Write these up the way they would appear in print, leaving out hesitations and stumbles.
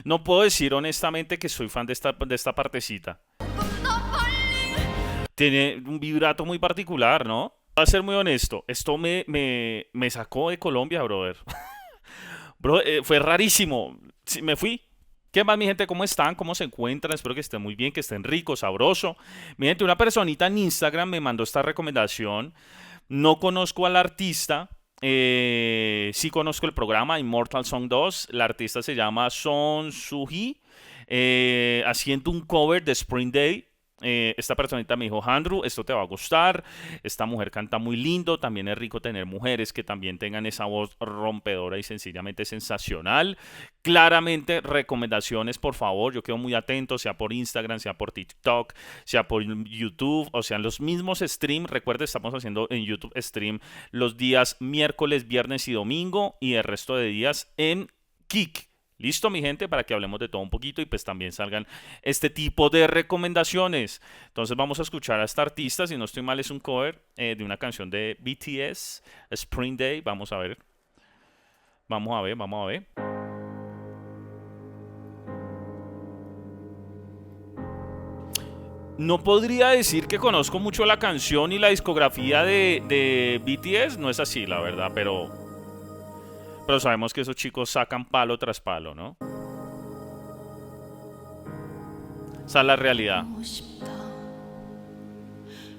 No puedo decir honestamente que soy fan de esta partecita. Tiene un vibrato muy particular, ¿no? Voy a ser muy honesto, esto me sacó de Colombia, brother. Bro, fue rarísimo. Sí, me fui. ¿Qué más, mi gente? ¿Cómo están? ¿Cómo se encuentran? Espero que estén muy bien, que estén ricos, sabroso. Mi gente, una personita en Instagram me mandó esta recomendación. No conozco al artista. Sí conozco el programa Immortal Song 2. La artista se llama Son Suji. Haciendo un cover de Spring Day. Esta personita me dijo, Andrew, esto te va a gustar. Esta mujer canta muy lindo. También es rico tener mujeres que también tengan esa voz rompedora y sencillamente sensacional. Claramente, recomendaciones, por favor. Yo quedo muy atento, sea por Instagram, sea por TikTok, sea por YouTube, o sea, en los mismos streams. Recuerde, estamos haciendo en YouTube stream los días miércoles, viernes y domingo, y el resto de días en Kik. Listo, mi gente, para que hablemos de todo un poquito y pues también salgan este tipo de recomendaciones. Entonces vamos a escuchar a esta artista, si no estoy mal es un cover de una canción de BTS, Spring Day. Vamos a ver, vamos a ver, vamos a ver. No podría decir que conozco mucho la canción y la discografía de BTS, no es así, la verdad, pero sabemos que esos chicos sacan palo tras palo, ¿no? Esa es la realidad. 보고 싶다.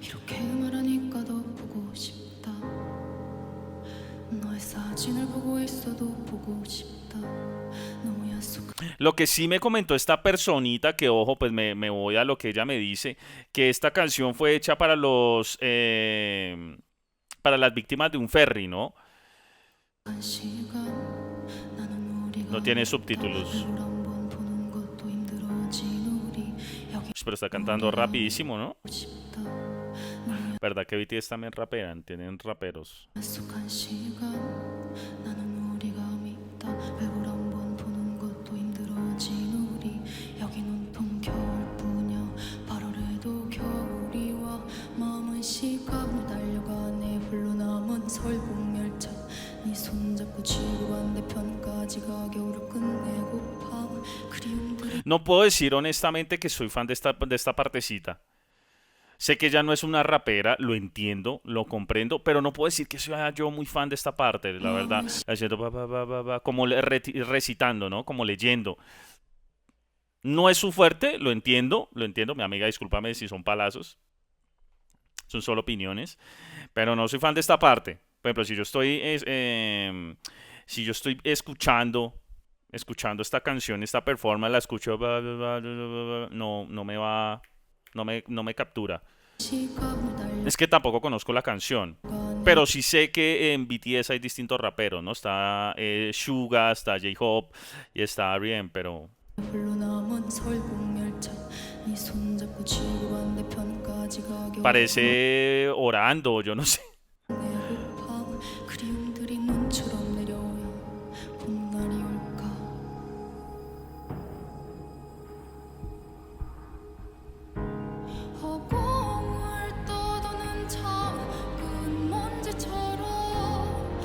이렇게 말하니까 더 보고 싶다. 너의 사진을 보고 있어도 보고 싶다. 너무 약속한 Lo que sí me comentó esta personita, que ojo, pues me voy a lo que ella me dice, que esta canción fue hecha para las víctimas de un ferry, ¿no? 시간 나는 No 우리가 tiene 없다. subtítulos. 얼굴 한번 보는 것도 힘들어진 우리 여기 Pero está cantando rapidísimo, ¿no? 오고 싶다. 너무 ¿Verdad que BTS también rapean? Tienen raperos. 약속한 시간 나는 우리가 믿다. 얼굴 한번 보는 것도 힘들어진 우리 여긴 온통 겨울뿐이야. 8월에도 겨울이 와 마음은 시간을 달려가네. 홀로 남은 설국열차 네 손잡고 지구 반대편까지 가 겨울을 끝내고파 그리움들이 No puedo decir honestamente que soy fan de esta partecita. Sé que ella no es una rapera, lo entiendo, lo comprendo, pero no puedo decir que sea yo muy fan de esta parte, la verdad. Haciendo como recitando, ¿no? Como leyendo. No es su fuerte, lo entiendo, lo entiendo. Mi amiga, discúlpame si son palazos, son solo opiniones, pero no soy fan de esta parte. Por ejemplo, si yo estoy escuchando esta canción, esta performance, la escucho, no me va, no me captura. 시간을 Es que tampoco conozco la canción. 달려가네. Pero sí sé que en BTS hay distintos raperos, ¿no? Está Suga, está J-Hope y está R.E.M., pero 홀로 남은 설국열차 네 손잡고 지구 반대편까지 가 겨울을 parece orando, yo no sé. 끝내고파 그리움들이 눈처럼 내려오야 봄날이 올까 허공을 떠도는 작은 먼지처럼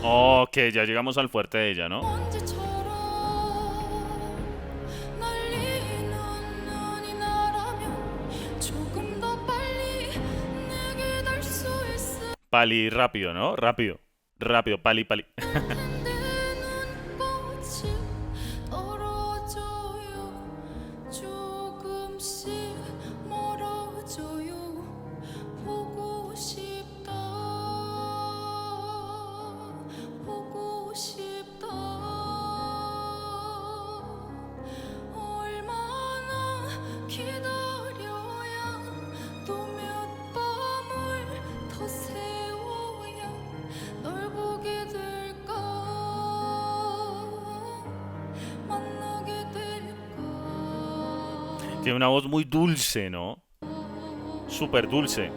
Ok, ya llegamos al fuerte de ella, ¿no? 먼지처럼 날리는 눈이 나라면 조금 더 빨리 내게 닿을 수 있을 Pali rápido, ¿no? Rápido. Rápido, pali, pali. 텐데 눈꽃이 떨어져요 조금씩 멀어져요 보고 싶다 보고 싶다 얼마나 기다려야 또 몇 밤을 더 세워야 널 보게 될까 만나게 될까 Tiene una voz muy dulce, ¿no? Súper dulce.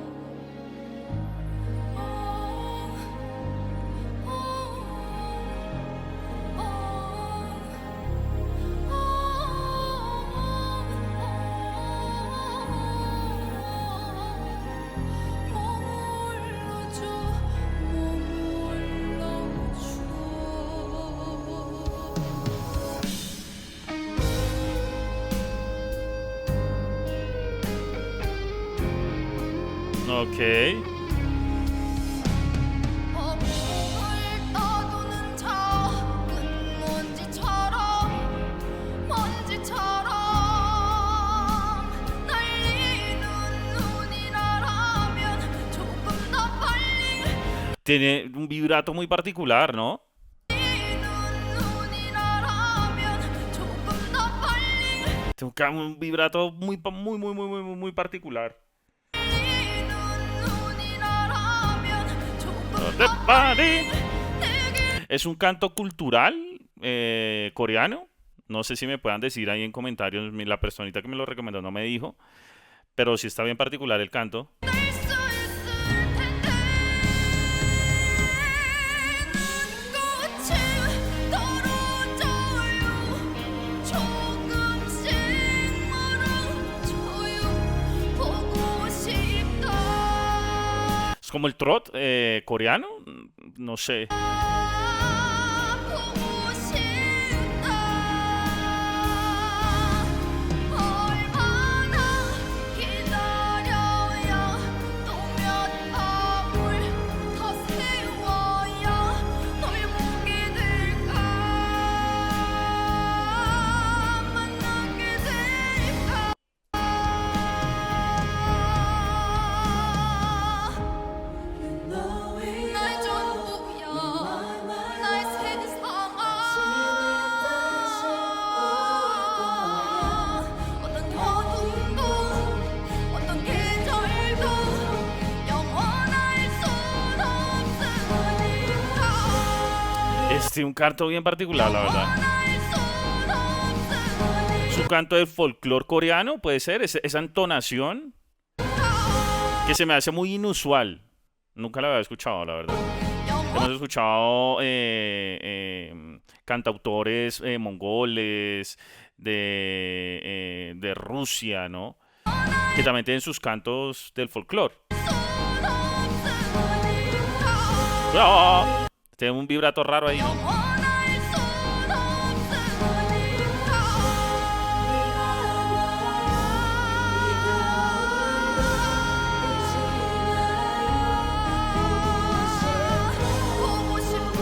머물러줘 머물러줘 Ok. 허공을 떠도는 작은 먼지처럼 날리는 눈이라면 조금 더 빨리 Tiene un vibrato muy particular, ¿no? 날리는 눈이라면 조금 더 빨리 Tiene un vibrato muy particular. 날리는 눈이라면 조금 No 더 te 빨리 pares. Es un canto cultural coreano. No sé si me puedan decir ahí en comentarios. La personita que me lo recomendó no me dijo. Pero sí está bien particular el canto. 낼 수 있을 텐데 눈꽃이 떨어져요 조금씩 멀어져요 보고 싶다 Es como el trot coreano. No sé. 보고 싶다 얼마나 기다려야 또 몇 밤을 더 세워야 널 보게 될까 만나게 될까 날 전부야 날 세상아 어떤 어둠도 어떤 계절도 영원할 순 없으니까 Es un canto bien particular, la verdad. 영원할 순 Su canto de folclore coreano, puede ser. Esa entonación que se me hace muy inusual. Nunca la había escuchado, la verdad. Hemos escuchado cantautores mongoles de Rusia, ¿no? Que también tienen sus cantos del folclore. ¡Ah! Tiene un vibrato raro ahí, ¿no? 영원할 순 없으니까 보고 싶어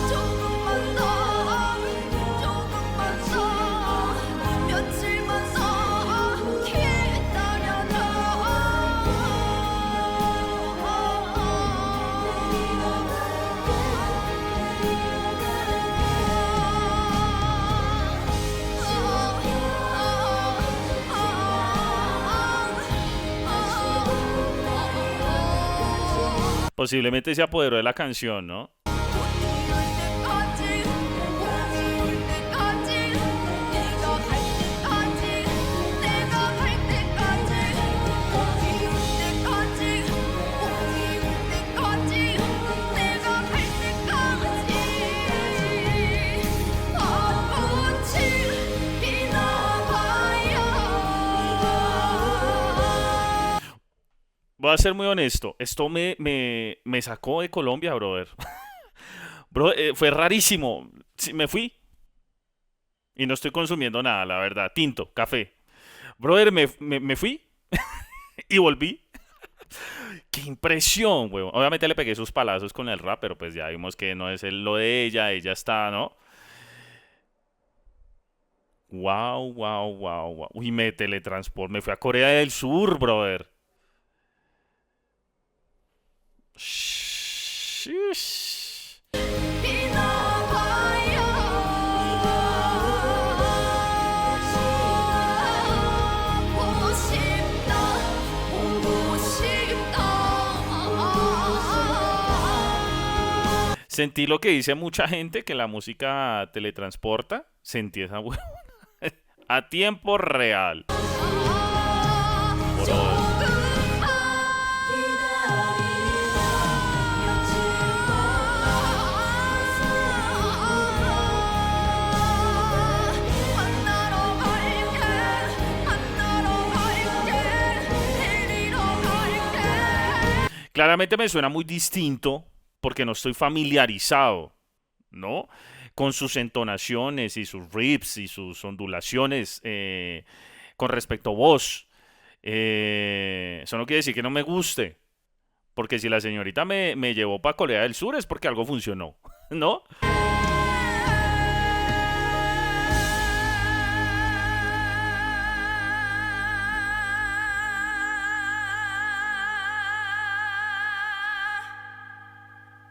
조금만 더 며칠만 더 기다려줘 Posiblemente se apoderó de la canción, ¿no? Voy a ser muy honesto. Esto me sacó de Colombia, brother. Bro, fue rarísimo. Sí, me fui y no estoy consumiendo nada, la verdad. Tinto, café. Brother, me fui y volví. Qué impresión, weón. Obviamente le pegué sus palazos con el rap, pero pues ya vimos que no es lo de ella está, ¿no? Wow, wow, wow, wow. Uy, me teletransporté. Me fui a Corea del Sur, brother. Shish. Sentí lo que dice mucha gente, que la música teletransporta. Sentí esa huevona a tiempo real. Brother. Claramente me suena muy distinto porque no estoy familiarizado, ¿no? con sus entonaciones y sus riffs y sus ondulaciones con respecto a voz. Eso no quiere decir que no me guste, porque si la señorita me llevó para Corea del Sur es porque algo funcionó, ¿no?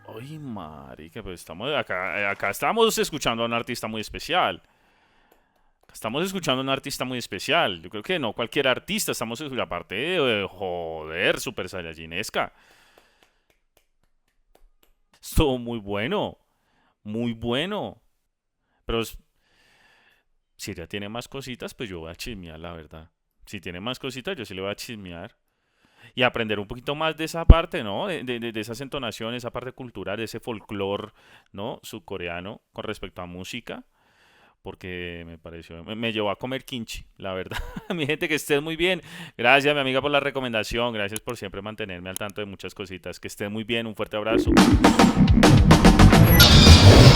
Ay, marica, pues estamos acá estamos escuchando a un artista muy especial. Estamos escuchando a un artista muy especial. Yo creo que no cualquier artista estamos escuchando. Aparte de, joder, Super Saiyajinesca. Estuvo muy bueno. Muy bueno. Pero si ella tiene más cositas, pues yo voy a chismear, la verdad. Si tiene más cositas, yo sí le voy a chismear. Y aprender un poquito más de esa parte, ¿no? De esas entonaciones, esa parte cultural, de ese folclore, ¿no? Subcoreano con respecto a música. Porque me pareció, me llevó a comer kimchi, la verdad. Mi gente, que estés muy bien. Gracias, mi amiga, por la recomendación. Gracias por siempre mantenerme al tanto de muchas cositas. Que estés muy bien. Un fuerte abrazo.